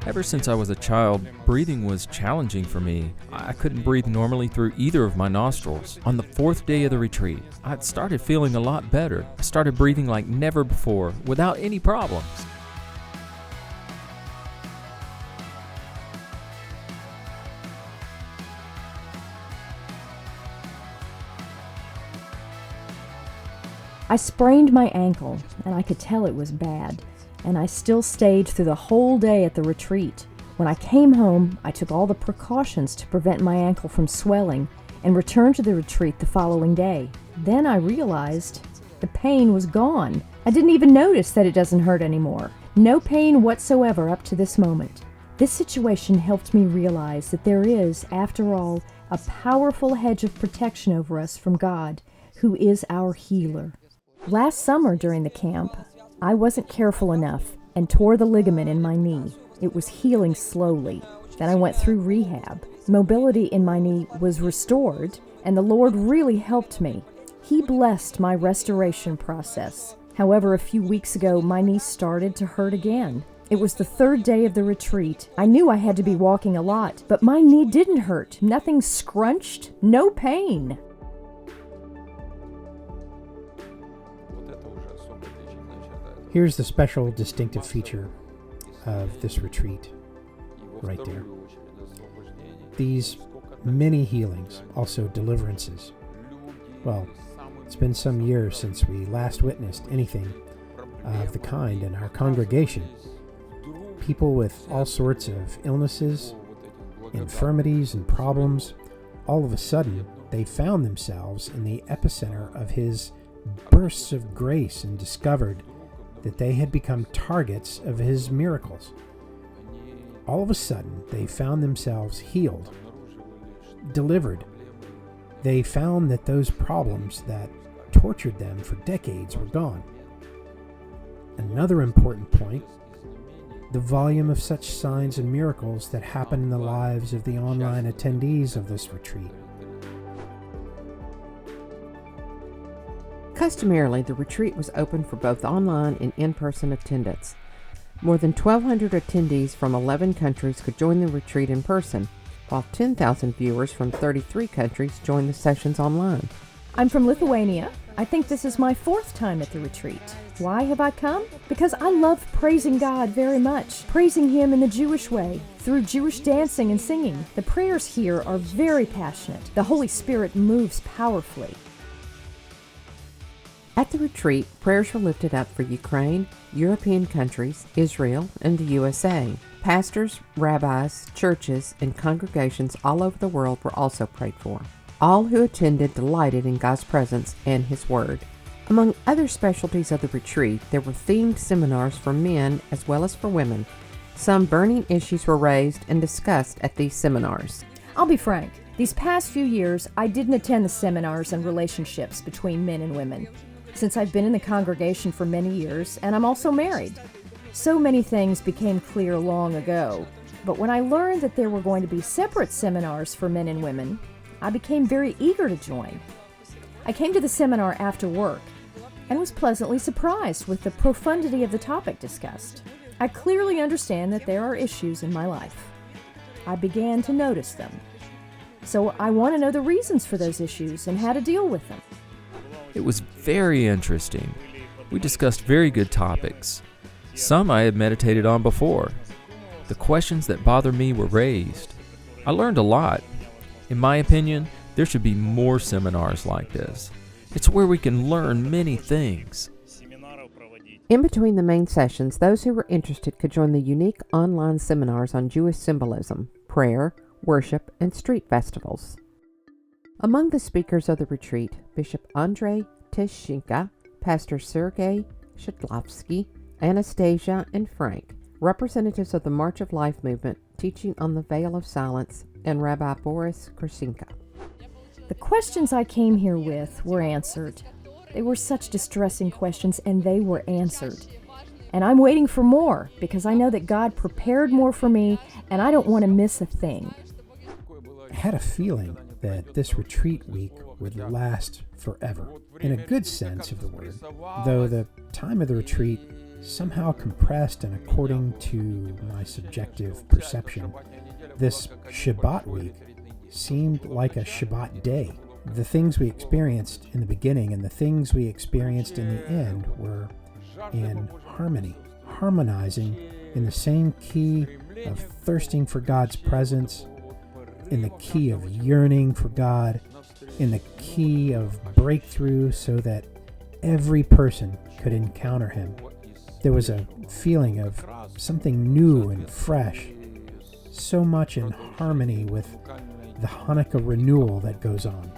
Ever since I was a child, breathing was challenging for me. I couldn't breathe normally through either of my nostrils. On the 4th day of the retreat, I started feeling a lot better. I started breathing like never before, without any problems. I sprained my ankle, and I could tell it was bad, and I still stayed through the whole day at the retreat. When I came home, I took all the precautions to prevent my ankle from swelling and returned to the retreat the following day. Then I realized the pain was gone. I didn't even notice that it doesn't hurt anymore. No pain whatsoever up to this moment. This situation helped me realize that there is, after all, a powerful hedge of protection over us from God, who is our healer. Last summer during the camp, I wasn't careful enough and tore the ligament in my knee. It was healing slowly. Then I went through rehab. Mobility in my knee was restored, and the Lord really helped me. He blessed my restoration process. However, a few weeks ago, my knee started to hurt again. It was the 3rd day of the retreat. I knew I had to be walking a lot, but my knee didn't hurt. Nothing scrunched, no pain. Here's the special distinctive feature of this retreat, right there. These many healings, also deliverances. Well, it's been some years since we last witnessed anything of the kind in our congregation. People with all sorts of illnesses, infirmities, and problems, all of a sudden, they found themselves in the epicenter of His bursts of grace and discovered that they had become targets of His miracles. All of a sudden, they found themselves healed, delivered. They found that those problems that tortured them for decades were gone. Another important point, the volume of such signs and miracles that happen in the lives of the online attendees of this retreat. Customarily, the retreat was open for both online and in-person attendance. More than 1,200 attendees from 11 countries could join the retreat in person, while 10,000 viewers from 33 countries joined the sessions online. I'm from Lithuania. I think this is my 4th time at the retreat. Why have I come? Because I love praising God very much, praising Him in the Jewish way, through Jewish dancing and singing. The prayers here are very passionate. The Holy Spirit moves powerfully. At the retreat, prayers were lifted up for Ukraine, European countries, Israel, and the USA. Pastors, rabbis, churches, and congregations all over the world were also prayed for. All who attended delighted in God's presence and His Word. Among other specialties of the retreat, there were themed seminars for men as well as for women. Some burning issues were raised and discussed at these seminars. I'll be frank. These past few years, I didn't attend the seminars on relationships between men and women, since I've been in the congregation for many years, and I'm also married. So many things became clear long ago, but when I learned that there were going to be separate seminars for men and women, I became very eager to join. I came to the seminar after work and was pleasantly surprised with the profundity of the topic discussed. I clearly understand that there are issues in my life. I began to notice them. So I want to know the reasons for those issues and how to deal with them. It was very interesting. We discussed very good topics. Some I had meditated on before. The questions that bothered me were raised. I learned a lot. In my opinion, there should be more seminars like this. It's where we can learn many things. In between the main sessions, those who were interested could join the unique online seminars on Jewish symbolism, prayer, worship, and street festivals. Among the speakers of the retreat, Bishop Andrei Tishchenko, Pastor Sergei Shidlovsky, Anastasia, and Frank, representatives of the March of Life movement teaching on the Veil of Silence, and Rabbi Boris Kursinka. The questions I came here with were answered. They were such distressing questions, and they were answered. And I'm waiting for more, because I know that God prepared more for me, and I don't want to miss a thing. I had a feeling that this retreat week would last forever, in a good sense of the word, though the time of the retreat somehow compressed, and according to my subjective perception, this Shabbat week seemed like a Shabbat day. The things we experienced in the beginning and the things we experienced in the end were in harmony, harmonizing in the same key of thirsting for God's presence, in the key of yearning for God, in the key of breakthrough so that every person could encounter Him. There was a feeling of something new and fresh, so much in harmony with the Hanukkah renewal that goes on.